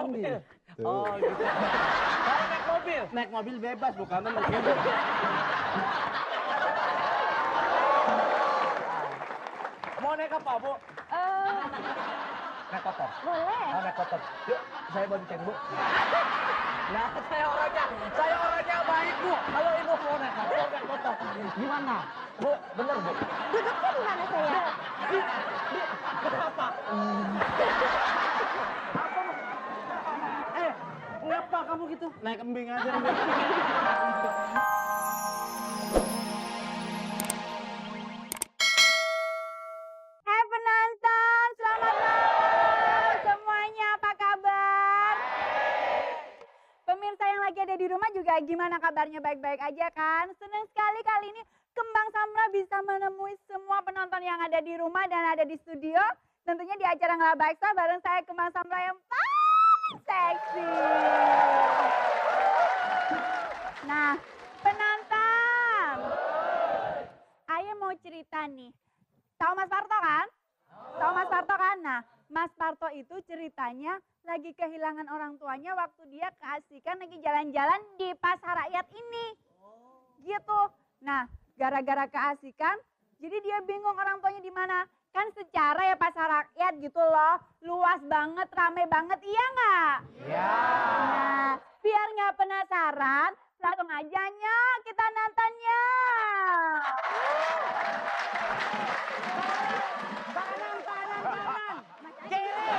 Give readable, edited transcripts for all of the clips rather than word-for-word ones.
mobil. Oh gitu. Saya naik mobil. Naik mobil bebas, bukan naik. Mau naik apa, Bu? Naik motor. Boleh. Oh, naik motor. Yuk, saya bonceng, Bu. Nah, saya orangnya baik, Bu. Kalau Ibu mau naik motor. Gimana? Bu, bener, Bu. Duduknya di mana saya? Kenapa? Ngapa kamu gitu? Naik kambing aja. Hai penonton, selamat malam semuanya, apa kabar? Pemirsa yang lagi ada di rumah juga gimana kabarnya, baik-baik aja kan? Senang sekali kali ini Kembang Samra bisa menemui semua penonton yang ada di rumah dan ada di studio. Tentunya di acara Ngelabaksa bareng saya Kembang Samra yang paling seksi. Nah, penonton, Ayah mau cerita nih. Tahu Mas Parto kan? Tahu Mas Parto kan? Nah, Mas Parto itu ceritanya lagi kehilangan orang tuanya waktu dia keasikan lagi jalan-jalan di pasar rakyat ini. Gitu. Nah, gara-gara keasikan, jadi dia bingung orang tuanya di mana. Kan secara ya pasar rakyat gitu loh, luas banget, rame banget, iya nggak? Iya. Nah, biar nggak penasaran, langsung aja nyok kita nontonnya. Kanan. Kiri.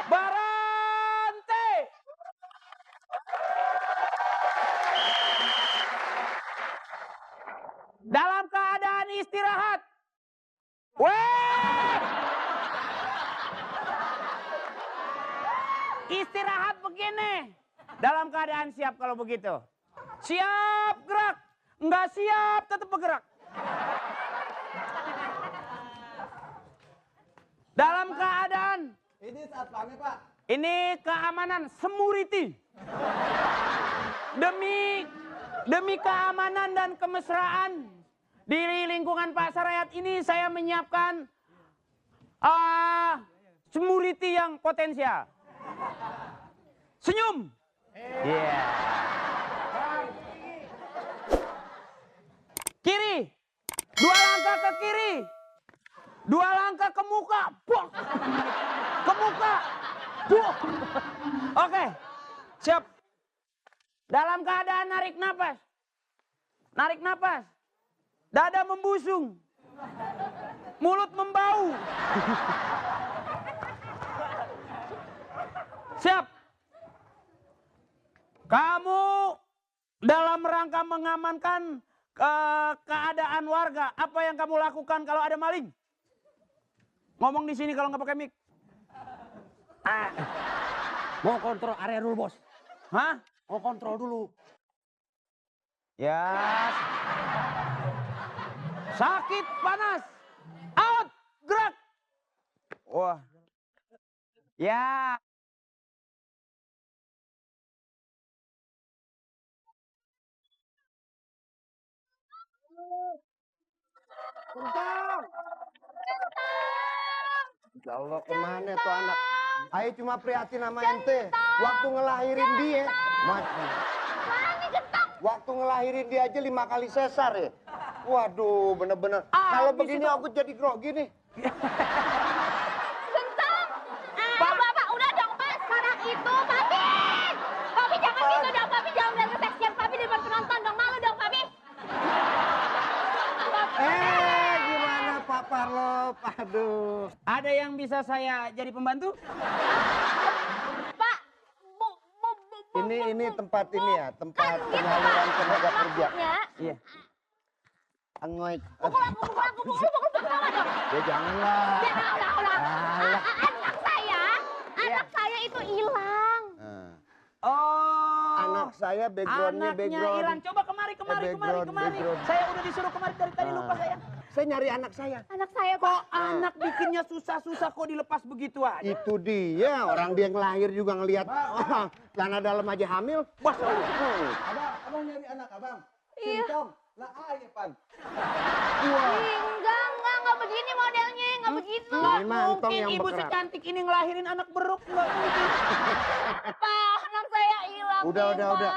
Barante. Dalam keadaan istirahat. Weh! Istirahat begini. Dalam keadaan siap kalau begitu. Siap gerak. Enggak siap tetap bergerak. Dalam keadaan. Ini saat pamit, Pak. Ini keamanan security. Demi keamanan dan kemesraan di lingkungan pasar rakyat ini saya menyiapkan security yang potensial. Senyum. Iya. Kiri. 2 langkah ke kiri. 2 langkah ke muka. Buang. Ke muka. Buang. Oke. Siap. Dalam keadaan narik napas. Narik napas. Dada membusung. Mulut membau. Siap. Kamu dalam rangka mengamankan keadaan warga, apa yang kamu lakukan kalau ada maling? Ngomong di sini kalau nggak pakai mic. Mau kontrol area dulu, Bos. Hah? Mau kontrol dulu. Ya. Sakit, panas. Out, gerak. Wah. Ya. Kentang. Ya Allah, kemana tuh anak? Ayo cuma prihatin sama ente. Waktu ngelahirin dia. Waktu ngelahirin dia aja 5 kali sesar ya. Waduh, bener-bener. Kalau begini aku jadi grogi nih. Gentong. Bapak, udah dong Pak, sekarang itu Papi. Papi jangan gitu dong, Papi jangan bilang keseksian Papi di depan penonton dong, malu dong Papi. Gimana Pak Parlop? Aduh. Ada yang bisa saya jadi pembantu? Pak, Ini tempat ini ya, tempat gitu, penyaluran Pak. tenaga kerja. Maksudnya, Iya. Angoy. pukul sama dong. Ya janganlah. Ya, udah. Alah. Anak saya itu hilang. Nah, Oh. anak saya backgroundnya Anaknya background. hilang. Coba kemari. background. Saya udah disuruh kemari dari tadi lupa saya. Saya nyari anak saya. Anak saya Kok Pak. anak bikinnya susah-susah kok dilepas begitu aja? Itu dia, orang dia ngelahir juga ngelihat celana dalam aja hamil. Bos. Abang nyari anak abang. Iya. Sintong. Lah aja pan. Enggak begini modelnya, nggak begitu. Ini mah entong Mungkin yang ibu bergerak. secantik ini ngelahirin anak beruk. Nggak mungkin. Pak, anak saya hilang. Udah. Pak.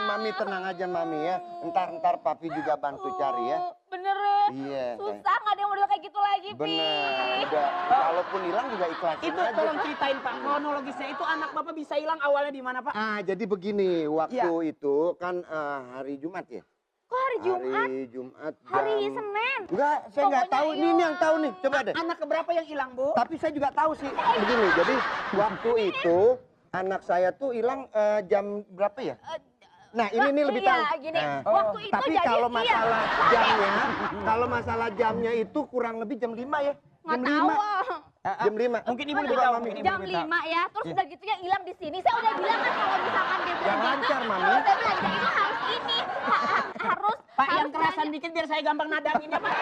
Mami tenang aja Mami ya. Ntar Papi juga bantu cari ya. Bener ya? Iya. Susah nggak ada yang model kayak gitu lagi, Pi. Bener. Udah. Kalaupun hilang juga ikhlasin Itu aja. tolong ceritain Pak, kronologisnya itu anak Bapak bisa hilang awalnya di mana Pak? Jadi begini, waktu itu kan hari Jumat ya? Kok hari Jumat? Hari Jumat Hari jam- Senin? Enggak, saya nggak Pokoknya tahu. Ini yang tahu nih, coba deh. Anak keberapa yang hilang Bu? Tapi saya juga tahu sih begini. Jadi waktu itu anak saya tuh hilang jam berapa ya? Nah ini nih lebih Iya, tahu. gini. Nah, Waktu itu tapi jadi kalau iya. masalah jamnya, kalau masalah jamnya itu kurang lebih jam 5 ya. Nggak Jam tahu. 5. Jam 5. Mungkin ibu lebih tahu. mungkin ibu Jam lebih tahu. 5 ya, terus udah gitu ya hilang di sini. Saya udah bilang kan kalau misalkan dia Yang begitu, lancar, Mami. kalau saya bilang itu harus ini, harus Pak yang harus kerasan belanja. dikit biar saya gampang nadanginnya Pak.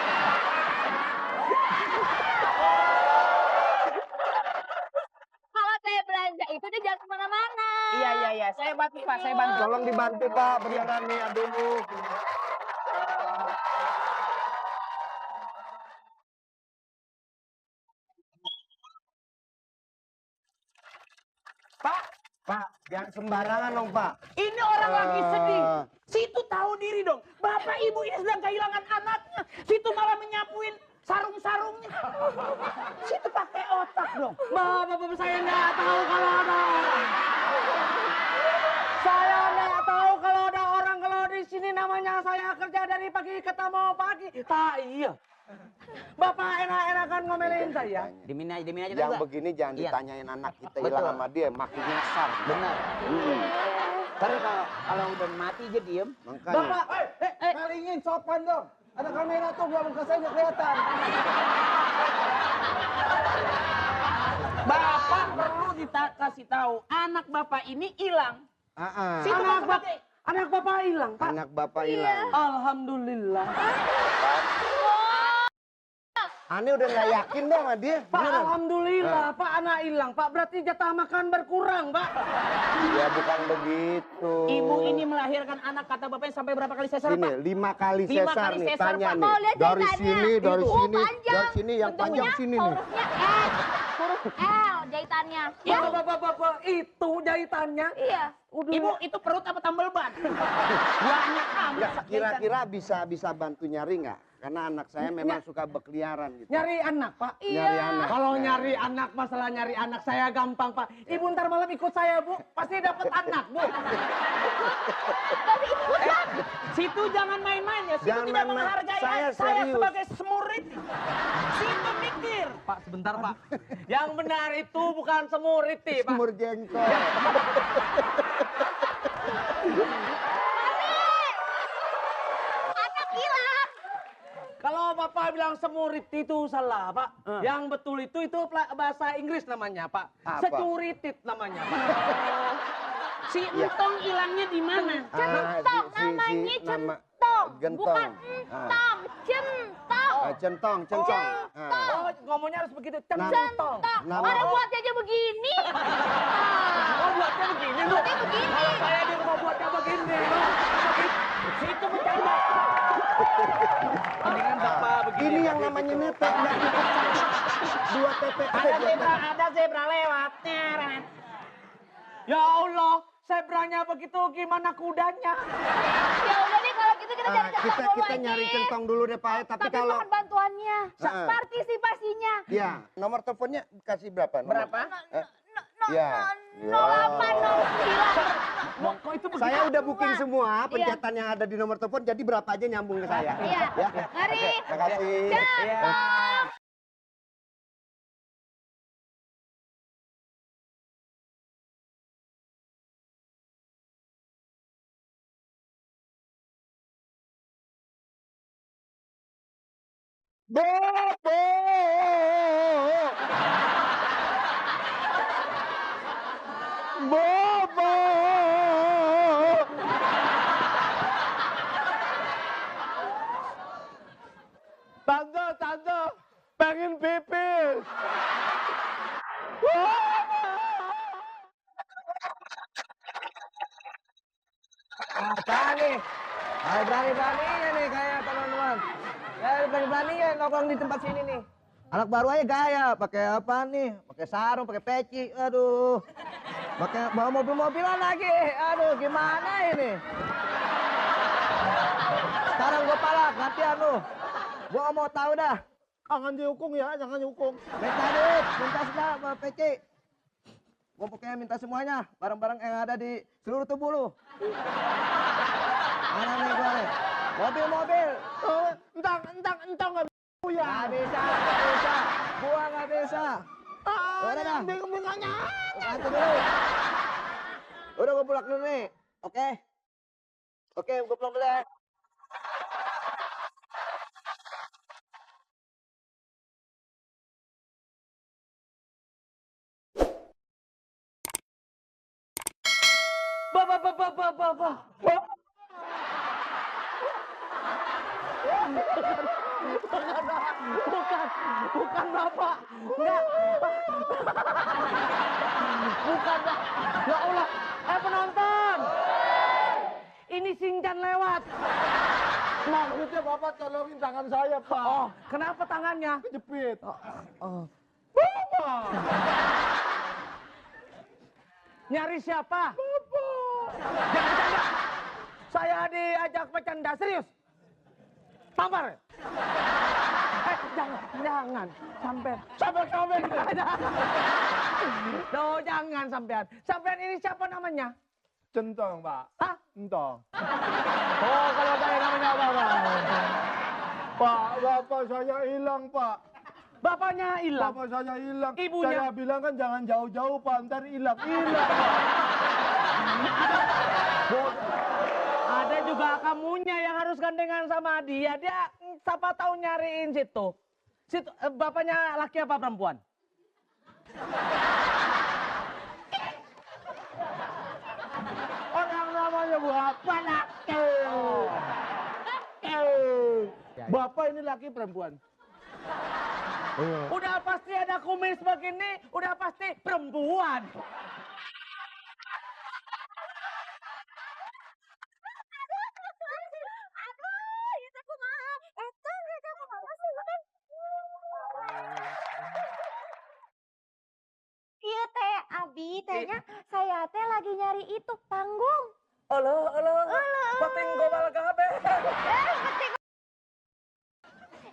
Kalau saya belanja itu dia jangan kemana-mana. Iya, saya bantu Pak, saya bantu. Tolong dibantu Pak, beneran nih, aduh. Pak, jangan sembarangan dong Pak. Ini orang lagi sedih. Eh. Situ tahu diri dong. Bapak ibu ini sedang kehilangan anaknya. Situ malah menyapuin sarung-sarungnya. Situ pakai otak dong. Bapak saya nggak tahu kalau ada orang. Saya nggak tahu kalau ada orang kalau di sini namanya saya kerja dari pagi ketemu pagi. Tak iya. Bapak enak-enakan ngomelin saya. Dimin aja Yang juga. begini jangan Iya. ditanyain anak kita Betul. hilang sama dia, makin nyasar. Benar. Karena kalau udah mati aja diem. Makanya. Bapak, malingin sopan dong. Ada kamera tuh, gua muka saya nggak kelihatan. Bapak perlu dikasih tahu anak bapak ini hilang. Situ Anak Bapak Anak bapak hilang, Pak. Anak bapak hilang. Alhamdulillah. Aneh udah nggak yakin dong sama dia. Pak, Beneran. alhamdulillah, Pak anak hilang, Pak. Berarti jatah makan berkurang, Pak. Ya bukan begitu. Ibu ini melahirkan anak kata bapaknya sampai berapa kali sesar Sini, Pak? 5 kali 5 sesar kali nih, sesar, tanya Pak. nih. Mau lihat Dari jahitannya? sini, dari Itu. sini, Panjang. dari sini, yang panjang Bentuknya sini nih. Hurufnya S. Huruf L jahitannya. Ya. Bapak, itu jahitannya. Iya. Udah. Ibu itu perut apa tambal ban? Banyak amat. Nggak, kira-kira bisa bantu nyari nggak? Karena anak saya memang suka berkeliaran gitu. Nyari anak, Pak. Nyari anak. Kalau Nah. nyari anak, masalah nyari anak saya gampang, Pak. Ibu ntar malam ikut saya, Bu. Pasti dapat anak, Bu. Situ jangan main-main ya. Situ Jangan tidak main-main. menghargai Saya saya serius. sebagai semurid. Situ mikir. Pak, sebentar, Pak. Yang benar itu bukan semuriti, Pak. Semur jengkol. Anak hilang. Kalau Bapak bilang semuriti itu salah, Pak. Yang betul itu bahasa Inggris namanya, Pak. Apa? Securitit namanya, Pak. Si Entong hilangnya di mana? Centong, namanya centong. Gentong. Bukan Ah. entong, centong. Centong. Oh, ngomongnya harus begitu. Nah. Centong. Nama- Orang buatnya aja begini. Oh, buatnya begini, Bu. Buatnya begini. Kalau saya di rumah buatnya begini, Bu. Situ bercanda. Mendingan Bapak begini. Ini yang namanya netek. Nggak cukup satu. 2 TPK. Ada zebra lewat. Nyeret. Ya Allah, zebranya begitu gimana kudanya? Ya udah deh kalau gitu kita cari centong dulu Kita aja. nyari centong dulu deh Pak. Tapi kalau mohon bantuannya, Heeh. partisipasinya. ya nomor teleponnya kasih berapa? Berapa? Ya. 08, 09. Kok itu begitu? Saya udah booking semua pencetan yang ada di nomor telepon, jadi berapa aja nyambung ke saya. Iya. Ya. Mari. Terima kasih. Centong. Bobo! Bobo! Tante, pengen pipis. Berani. Berani-beraninya nih kayak teman-teman. Berani-beraninya nongkrong di tempat sini nih. Anak baru aja gaya, pakai apa nih? Pakai sarung, pakai peci, aduh. Pakai bawa mobil-mobilan lagi, aduh gimana ini? Sekarang gue palak, gantian lu. Gue gak mau tahu dah. Jangan dihukum ya, jangan dihukum. Minta duit, minta sudah, Mbak Peci. Gue pokoknya minta semuanya, barang-barang yang ada di seluruh tubuh lu. Mana nih gue nih? Mobil-mobil. Entang nggak ya. Gak bisa. Gua gak bisa. Udah dah. Bingung-bingungnya. Ganti dulu. Udah gue pulang dulu nih. Oke? Oke, gue pulang dulu ya. Bukan Bapak. Enggak. Bukan Pak. Ya Allah. Penonton. Ini Singjan lewat. Maksudnya Bapak tolongin tangan saya, Pak. Oh, kenapa tangannya? Kejepit. Nyari siapa? Jangan bercanda. Saya diajak bercanda, serius. Tampar. Jangan. Sampai. Loh, jangan sampean. Sampean ini siapa namanya? Centong, Pak. Hah? Entong. Oh, kalau saya namanya apa? Pak, bapak saya hilang, Pak. Bapaknya hilang. Bapak saya hilang. Ibunya? Saya bilang kan jangan jauh-jauh, Pak. Ntar hilang, Pak. Ada juga kamunya yang harus gandengan sama dia. Dia siapa tahu nyariin situ. Bapaknya laki apa perempuan? Orang namanya Bapak laki. Bapak ini laki perempuan. Udah pasti ada kumis begini, udah pasti perempuan. Iya teh, Abi, tehnya saya teh lagi nyari itu panggung. Halo, bating gobal gabe.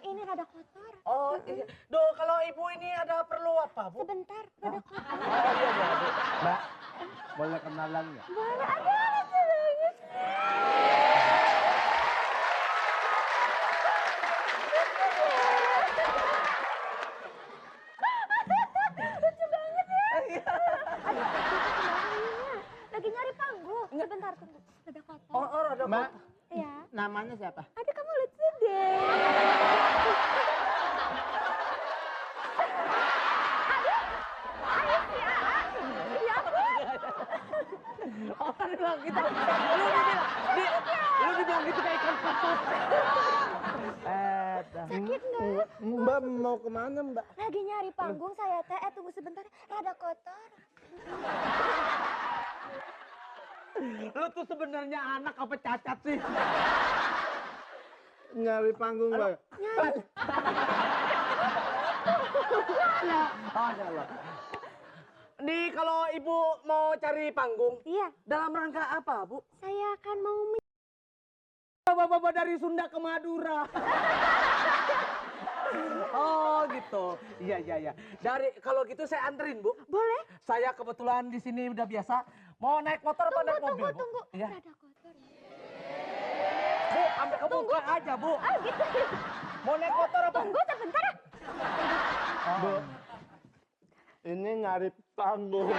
Ini rada kotor. Oh, iya. Duh, kalau ibu ini ada perlu apa, Bu? Sebentar, rada kotor. Oh, iya, Bu. Mbak, boleh kenalan nggak? Boleh, aduh lucu banget. Lucu banget ya. Aduh, kita kemana? Lagi nyari panggung. Sebentar, tunggu. Rada kotor. Oh, rada Mbak, Iya. namanya siapa? Aduh, kamu lucu deh. Orang bilang gitu. Lu dibilang gitu kayak ikan patut. Sakit nggak? Mbak mau kemana, Mbak? Lagi nyari panggung saya teh. Tunggu sebentar, rada kotor. Lu tuh sebenarnya anak apa cacat sih? Nyari panggung, Mbak. Oh, Allah. Nih kalau ibu mau cari panggung, Iya, dalam rangka apa, Bu? saya akan mau Bapak-bapak dari Sunda ke Madura. Oh gitu. Iya. Kalau gitu saya anterin, Bu. boleh? Saya kebetulan di sini udah biasa. Mau naik motor apa naik mobil, Bu? Tunggu. Iya. Rada kotor. Bu, sampai kebuka aja, Bu. Ah, gitu. Mau naik motor apa? Tunggu sebentar ya. Bu, ini nyari panggung.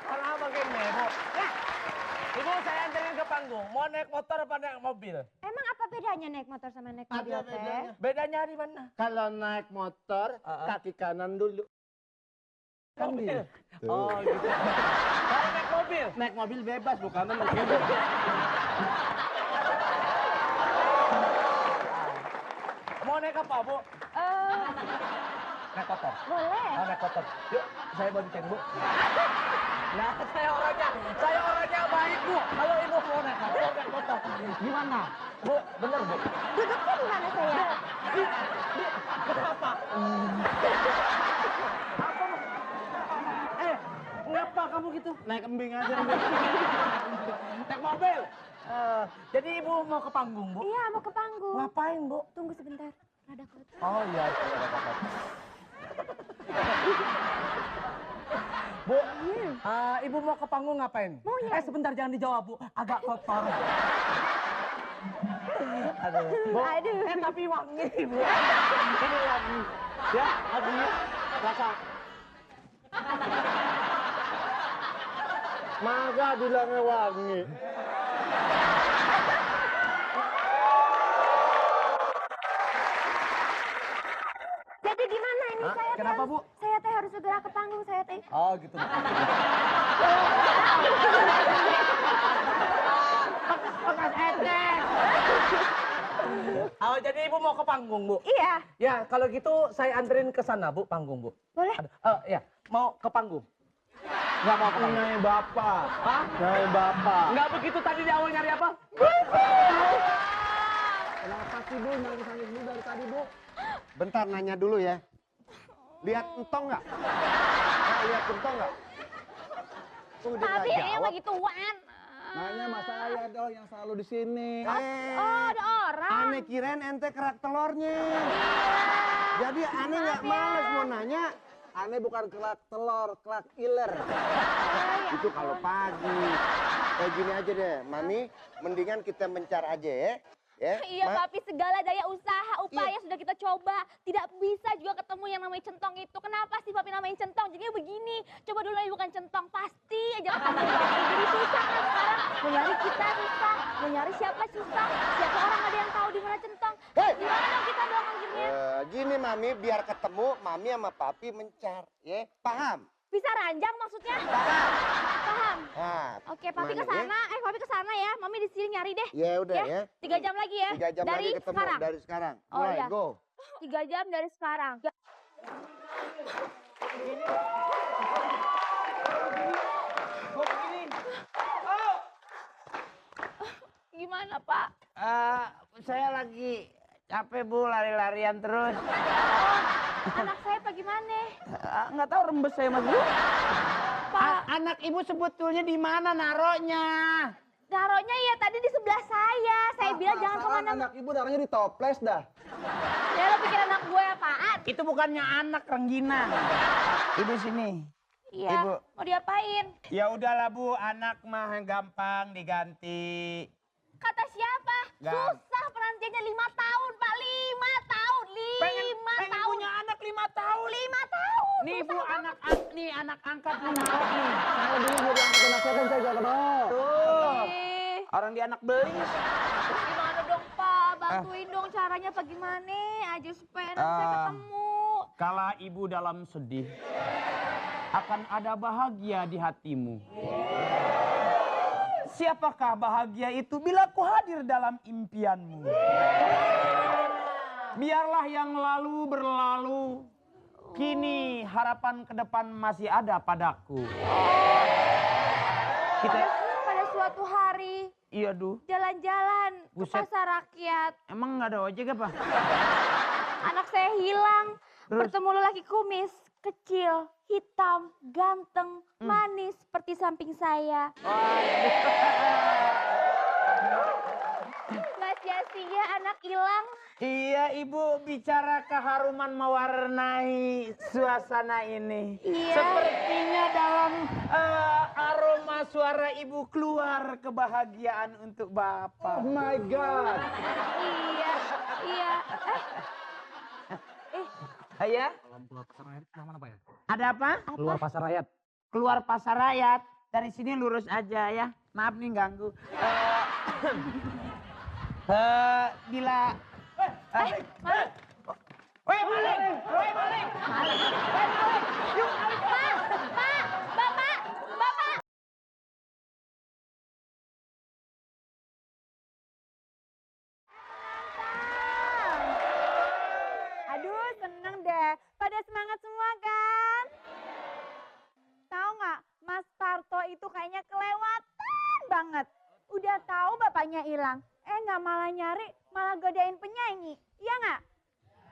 Kalau begini, Bu. Nah, Ibu saya anterin ke panggung. Mau naik motor apa naik mobil? Emang apa bedanya naik motor sama naik mobil Ada teh? bedanya. Bedanya di mana? Kalau naik motor, kaki kanan dulu. Kan Mobil. gitu. Oh gitu. Kalau naik mobil? Naik mobil bebas, bukan naik Mau naik apa, Bu? Naik motor. Boleh. Naik motor. Yuk, saya bonceng, Bu. Nah, saya orangnya Gimana? Bu, bener Bu. Duduknya di mana saya? Kenapa? Apa? Ngapa kamu gitu? Naik kembing aja. Naik mobil. Jadi ibu mau ke panggung, Bu? Iya, mau ke panggung. Ngapain, Bu? Tunggu sebentar. Rada kotor. Oh iya, Bu, ibu mau ke panggung ngapain? Mau ya? Sebentar jangan dijawab, Bu. Agak kotor. Aduh. Bu, Aduh. tapi wangi, Bu. Ini wangi. Ya, wanginya rasa. Maka bilangnya wangi. Jadi gimana ini Hah? saya? Kenapa, Bu? Saya teh harus segera ke panggung saya teh. Oh, gitu. Bekas etek. Oh, jadi ibu mau ke panggung, Bu? Iya, Ya, kalau gitu saya anterin ke sana, Bu, panggung, Bu. boleh. Ya, mau ke panggung. Nggak mau ke panggung. Nyai bapak. Hah? Nyai bapak. Nggak begitu tadi di awal nyari apa? Kenapa sih Bu nangis-nangis Bu dari tadi Bu? Bentar nanya dulu ya. Lihat entong nggak? Lihat entong nggak? Tunggu dia Tapi nggak ini jawab. mah gituan. Nanya mas saya dong yang selalu di sini. Oh, ada orang. Aneh kirain ente kerak telurnya. Jadi aneh nggak Maaf ya. males mau nanya. Aneh bukan kelak telur, kelak iler. Itu kalau pagi. Kayak gini aja deh, Mami. Mendingan kita mencar aja ya. Ya, Iya, Ma- Papi, segala daya usaha, upaya Iya. sudah kita coba. Tidak bisa juga ketemu yang namanya centong itu. Kenapa sih Papi namain centong? Jadinya begini. Coba dulu yang bukan centong. Pasti aja ketemu Papi. Jadi susah kan sekarang. Mau nyari kita susah. Mau nyari siapa susah. Siapa orang ada yang tahu di mana centong. Hei! Gimana dong kita dong akhirnya? Gini Mami, biar ketemu Mami sama Papi mencar. Ya, paham? Bisa ranjang maksudnya? Paham. Paham. Nah, Oke, Papi Mana, ke sana. Papi ke sana ya. Mami di sini nyari deh. ya udah ya. 3 jam lagi ya. 3 jam dari lagi ketemu sekarang. dari sekarang. Oh, Mulai, iya. go. 3 jam dari sekarang. Gimana, Pak? Saya lagi capek Bu, lari-larian terus. Anak saya apa gimana? Nggak tahu rembes saya Mas Bu. Pak, Anak ibu sebetulnya di mana naruhnya? taruhnya ya tadi di sebelah saya. Saya bilang jangan kemana. Anak ibu darahnya di toples dah. Ya lo pikir anak gue apaan? Itu bukannya anak rengginang. Ibu sini. Iya, Ibu. mau diapain? Ya udahlah Bu, anak mah gampang diganti. Kata siapa? Gam- Susah penantiannya 5 tahun, Pak. 5 tahun. 5 Pengen tahun. punya anak 5 tahun. 5 tahun. Nih Bu, Susah anak angkat nih naruh nih. Saya dulu jadi anak anak saya kan saya gak kenal. Tuh. Ih, Orang di anak belis. gimana dong, Pak? Bantuin dong caranya apa gimana aja supaya anak saya ketemu. Kala ibu dalam sedih, akan ada bahagia di hatimu. Siapakah bahagia itu bila ku hadir dalam impianmu? Biarlah yang lalu berlalu, kini harapan ke depan masih ada padaku. Kita, Pada suatu hari iya Du, jalan-jalan ke Buset. pasar rakyat. emang nggak ada ojek apa? Anak saya hilang. Terus? Bertemu lelaki kumis, kecil, hitam, ganteng, manis seperti samping saya. Nggak sia-sia anak hilang. Iya ibu, bicara keharuman mewarnai suasana ini. Iya. Sepertinya dalam aroma suara ibu keluar kebahagiaan untuk bapak. Oh my god. Iya, iya. Ayah, Keluar pasar rakyat mana Pak ya? ada apa? Keluar pasar rakyat. Keluar pasar rakyat. Dari sini lurus aja ya. Maaf nih ganggu. Bila... Maling. Woi maling! Woi maling! Yuk, Pak, Bapak. Aduh, seneng deh. Pada semangat semua kan? Tahu nggak, Mas Parto itu kayaknya kelewatan banget. Udah tahu bapaknya hilang. nggak malah nyari, malah godain penyanyi. Iya nggak?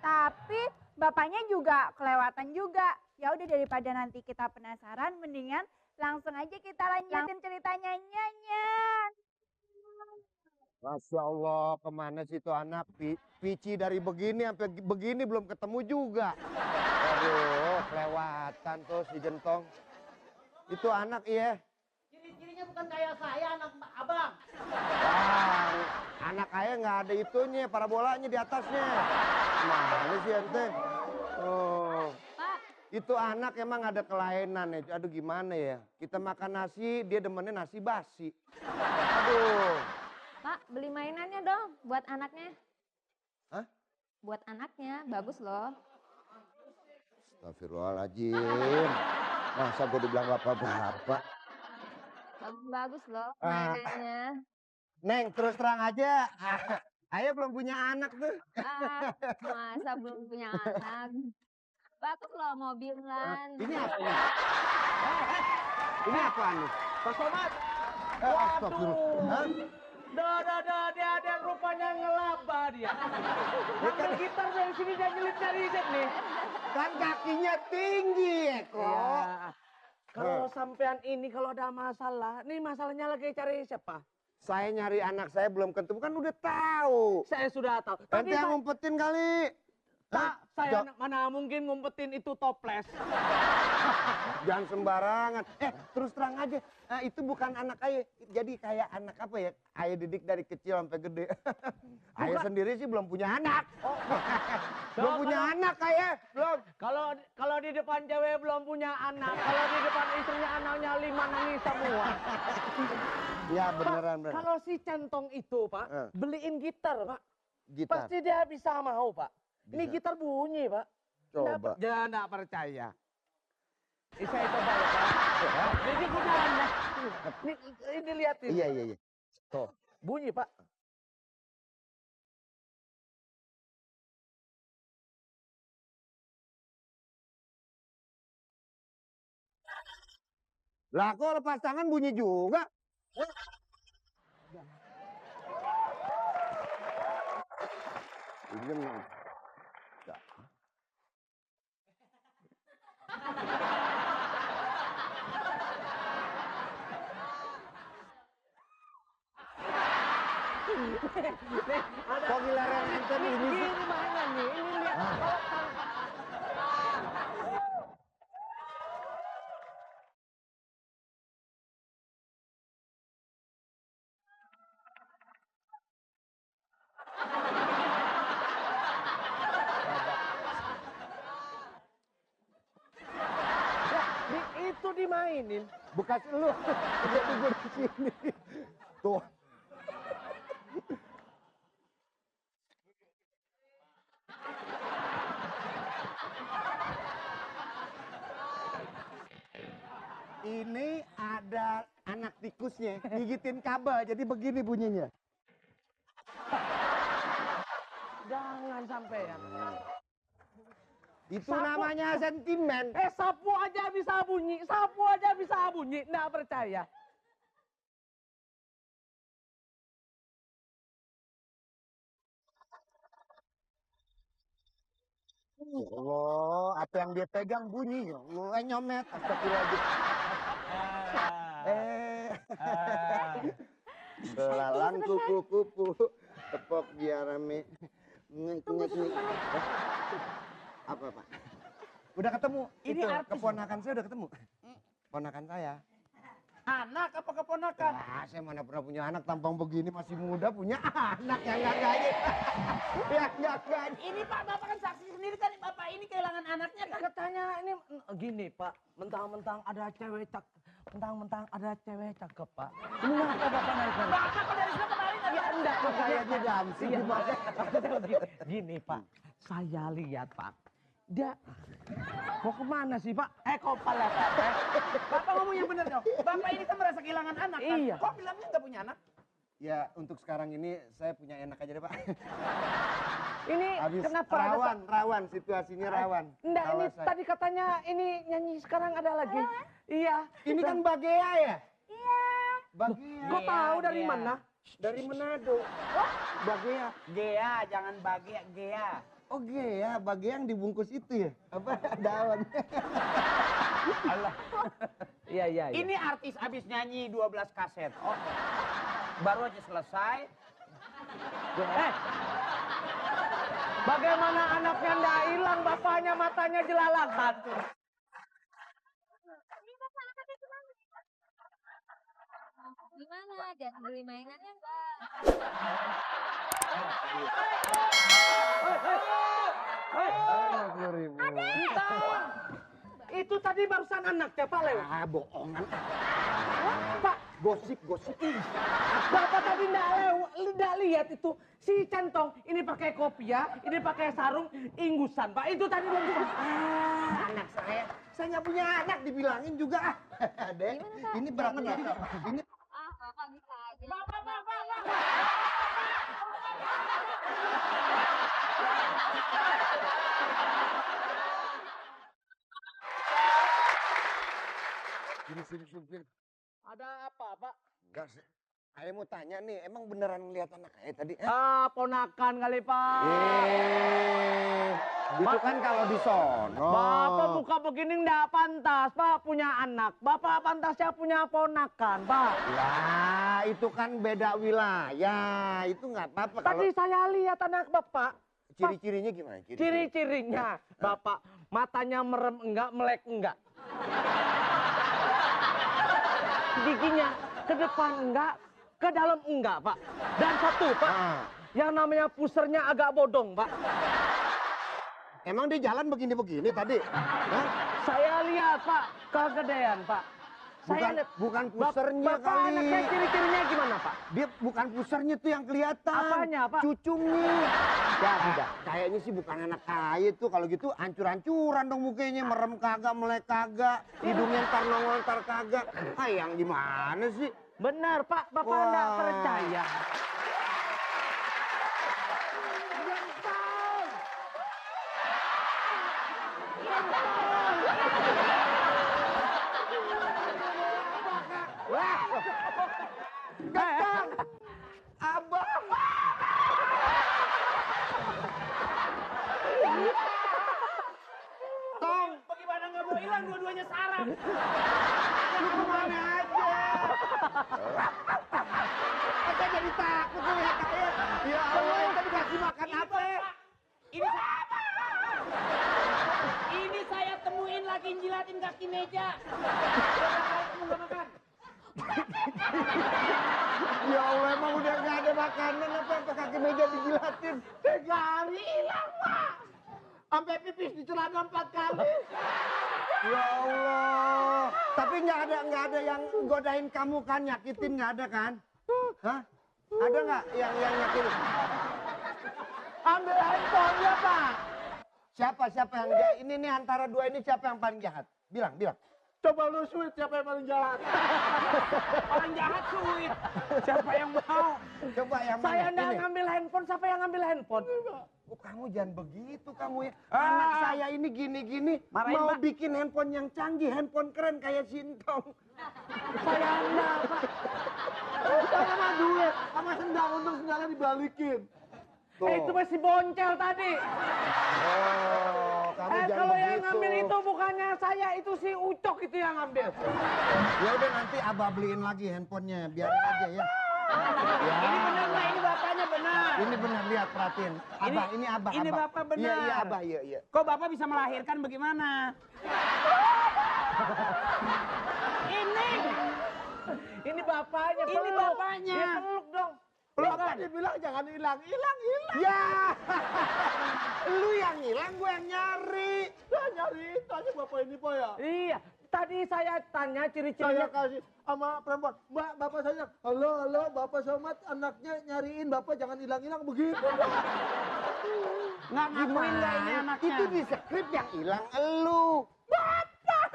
Tapi bapaknya juga kelewatan juga. Ya udah daripada nanti kita penasaran, mendingan langsung aja kita lanjutin ceritanya nyanyian. Masya Allah, kemana sih itu anak? Pici dari begini sampai begini belum ketemu juga. Aduh, kelewatan tuh si Gentong. Itu anak iya. Ciri-cirinya bukan kayak saya, anak abang. Wah, anak ayah nggak ada itunya, parabolanya di atasnya. Mana sih ente? Oh. Pak, Itu anak emang ada kelainan ya. Aduh gimana ya? Kita makan nasi, dia demennya nasi basi. Aduh. Pak, beli mainannya dong buat anaknya. Hah? Buat anaknya, bagus loh. Astagfirullahaladzim. Masa gue dibilang bapak-bapak? Bagus-bagus loh Ah. mainannya. Neng, terus terang aja. Ayah belum punya anak tuh. Ah, masa belum punya anak. Bagus loh mobilan. Ini apa ini? Ini apa nih? Pak Somad. Astagfirullah. Hah? Dia ada yang rupanya ngelaba dia. Ambil gitar dari sini dan nyelip dari nih. Kan kakinya tinggi, Eko. Ya. Kalau sampean ini kalau ada masalah, nih masalahnya lagi cari siapa? Saya nyari anak saya belum ketemu, kan udah tahu. Saya sudah tahu. Ente yang ngumpetin kali. Pak, Hah? saya mana mungkin ngumpetin itu toples. Jangan sembarangan. Terus terang aja, itu bukan anak ayah. Jadi kayak anak apa ya? Ayah didik dari kecil sampai gede. Ayah sendiri sih belum punya anak. Belum punya anak ayah, belum. Kalau di depan cewek belum punya anak, kalau di depan istrinya anaknya 5 nangis semua. Ya beneran, beneran. Kalau si centong itu, Pak, beliin gitar, Pak. Gitar. Pasti dia bisa mau, Pak. Ini Bisa. gitar bunyi, Pak. Coba. Jangan enggak percaya. Saya coba ya, Pak. Ini gunanya. Ini lihatin. Iya, iya, iya. Tuh, bunyi, Pak. Lah kok lepas tangan bunyi juga? Ini memang. Kok giliran ente ini sih? Ini mainan nih, ini lihat. Itu dimainin. Bekas lu. Jadi gue di sini. Tuh. Ini ada anak tikusnya, gigitin kabel, jadi begini bunyinya. Jangan sampai ya. Itu Sapu. namanya sentimen. Sapu aja bisa bunyi, sapu aja bisa bunyi. Nggak percaya. Ya Allah, apa yang dia pegang bunyi. Ya Allah, nyomet. Astagfirullahaladzim. Belalang kupu-kupu, tepok biar rame. Apa, Pak? Udah ketemu. Ini Itu, artis. keponakan saya udah ketemu. Ponakan saya. Anak apa keponakan? Saya mana pernah punya anak tampang begini, masih muda punya anak yang nggak gaya. Yang nggak gaya. Ini Pak, Bapak kan saksi sendiri tadi Bapak ini kehilangan anaknya kan. Katanya ini gini Pak, mentang-mentang ada cewek cakep Pak. Ini kenapa Bapak narik-narik? Bapak kok dari sana kemarin Ya enggak, Kok kayaknya damsing Iya, gimana? Gini Pak, saya lihat Pak, dia mau kemana sih Pak? Kok pala Pak? Bapak ngomong yang benar dong. Bapak ini kan merasa kehilangan anak kan? Iya. Kok bilangnya nggak punya anak? Ya untuk sekarang ini saya punya enak aja deh Pak. Ini Habis kenapa ada rawan, situasinya rawan. Enggak, Kalau ini saya- tadi katanya ini nyanyi sekarang ada lagi. Iya. Ini kan Bagea ya? Iya. Bagea. Kok tahu dari Iya. mana? Dari Manado. Bagea. Gea, jangan bagia, Gea. Oh Gea, bagea yang dibungkus itu ya? Apa daun? Allah. Iya, iya, iya. Ini artis abis nyanyi 12 kaset. Oh, baru aja selesai. Bagaimana anaknya nggak hilang, bapaknya matanya jelalatan. Gimana? Dan beli mainannya enggak? Itu tadi barusan anaknya Pak lewat. Ah, bohongan. Pak, Gosip. Bapak tadi nggak lihat itu si Centong ini pakai kopiah, ini pakai sarung inggusan. Pak, itu tadi belum Anak saya nggak punya anak dibilangin juga. Dek, ini berapa nih? Ini Ah, Bapak bisa aja. sini supir. Ada apa, Pak? Enggak sih. Saya mau tanya nih, emang beneran ngeliat anak saya tadi? Ponakan kali, Pak. Itu kan kalau di sono. Bapak muka begini nggak pantas, Pak punya anak. Bapak pantasnya punya ponakan, Pak. Lah, itu kan beda wilayah. Itu nggak apa-apa. Tadi Kalau saya lihat anak Bapak. ciri-cirinya gimana? Ciri-cirinya, Bapak matanya merem enggak, melek enggak. Giginya ke depan enggak, ke dalam enggak, Pak. Dan satu, Pak, yang namanya pusernya agak bodong, Pak. Emang di jalan begini-begini tadi? Hah? Saya lihat, Pak, kegedean, Pak. Bukan pusernya Bapak kali. anaknya ciri-cirinya gimana, Pak? Dia bukan pusernya tuh yang kelihatan. Apanya, Pak? Cucungnya. Ya, udah. Kayaknya sih bukan anak kaya tuh. Kalau gitu hancur-hancuran dong mukanya. Merem kagak, melek kagak. Hidungnya ntar nongol, ntar kagak. Ah, yang gimana sih? Benar, Pak. Bapak Wah. enggak percaya. Ganteng! Abang! Tong! Bagaimana nggak mau hilang dua-duanya sarap? Lu kemana aja? Saya jadi takut ngeliat saya. Ya Allah, yang tadi kasih makan apa? Ini ini saya temuin lagi jilatin kaki meja. Kamu nggak makan? Ya Allah, emang udah nggak ada makanan apa sampai kaki meja dijilatin? 3 hari hilang, Pak. Sampai pipis di celana 4 kali. Ya Allah. Tapi nggak ada yang godain kamu kan, nyakitin nggak ada kan? Hah? Ada nggak yang nyakitin? Ambil handphonenya, Pak. Siapa yang jahat? Ini nih antara dua ini siapa yang paling jahat? Bilang. Coba lu sweet siapa yang paling jahat? Orang jahat suit. Siapa yang mau? Coba yang mana? Saya nggak Ini. ngambil handphone, siapa yang ngambil handphone? Oh, kamu jangan begitu kamu ya. Anak saya ini gini-gini Marahin, mau Pak. bikin handphone yang canggih, handphone keren kayak Sintong. Saya enggak, Pak. Saya mah duit, sama sendal untuk sendalnya dibalikin. Itu masih boncel tadi. Oh, kamu jangan Kalau yang begitu. ngambil itu bukannya saya, itu si Ucok itu yang ngambil. Ya udah nanti Abah beliin lagi handphonenya, biarin aja ya. Ya. Ini benar nggak? Ini bapaknya benar. Ini benar, lihat perhatiin. Abah, ini Abah. Ini Abah. bapak benar. Iya, Abah, iya. Kok bapak bisa melahirkan bagaimana? Ini bapaknya. Ini peluk. bapaknya. Ya, peluk dong. Bapak dibilang jangan hilang. Ya, lu yang hilang, gue yang nyari. Nyari itu aja bapak ini, Pak ya. Iya, tadi saya tanya ciri-cirinya. Kasih sama perempuan, Mbak, bapak saya, halo, bapak Somad, anaknya nyariin, bapak jangan hilang-hilang begitu. Nggak ngakuin nggak ini anaknya? Itu di skrip yang hilang elu. Bapak!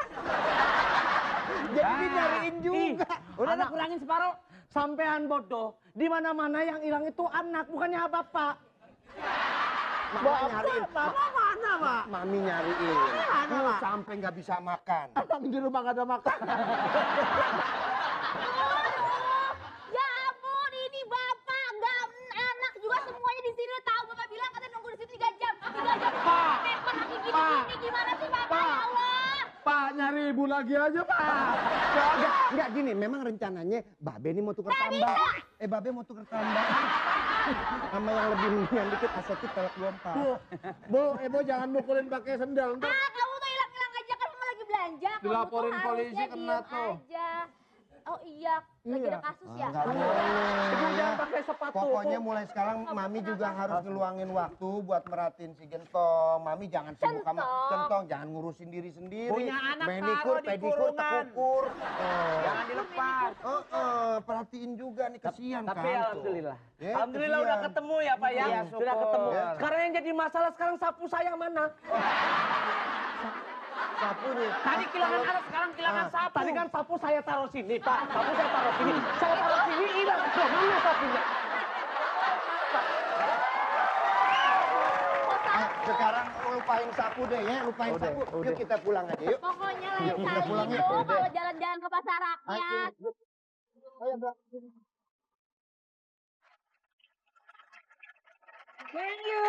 Jadi dia nyariin juga. Udah ada kurangin separuh. Sampean bodoh. Di mana-mana yang hilang itu anak, bukannya bapak. Mama nyariin. Mama mana, Pak? Mami nyariin. Mana, Lu Mak? sampai nggak bisa makan. Abang di rumah gak ada makan. Ya ampun, ini ribu lagi aja, Pak. Enggak gini, memang rencananya Babe ini mau tukar tambah. Babe mau tukar tambah. Sama yang lebih mendingan dikit asetip pelek 24. Bu, Ibu jangan mukulin pakai sendal. Ntar Kamu tuh hilang-hilang aja kan kamu lagi belanja. Kamu Dilaporin tuh polisi harusnya kena diem tuh. aja. Oh iya, lagi ada kasus ya. Enggak Ibu boleh. jangan pakai sepatu. Pokoknya mulai sekarang Mami juga harus ngeluangin waktu buat merhatiin si Gentong. Mami jangan sibuk sama Centong. Centong, jangan ngurusin diri sendiri. Punya anak Manikur, taruh di pedikur, kurungan. tekukur. Jangan dilepas. Perhatiin juga nih kesian kan. Tapi alhamdulillah. Ya, Alhamdulillah udah kesian. ketemu ya Pak ya. Iya, Sudah syukur. ketemu. Sekarang yang jadi masalah sekarang sapu saya mana? Sapunya. Tadi kehilangan anak, sekarang kehilangan sapu. Tadi kan sapu saya taruh sini Pak. Sapu saya taruh sini. Saya taruh sini hilang. Loh, mana sapunya? Sekarang lupain sapu deh ya, lupain sapu. Yuk kita pulang aja yuk. Pokoknya lain Kita kali pulang ya. itu kalau jalan-jalan ke pasar rakyat. Ayo, Bro. Thank you.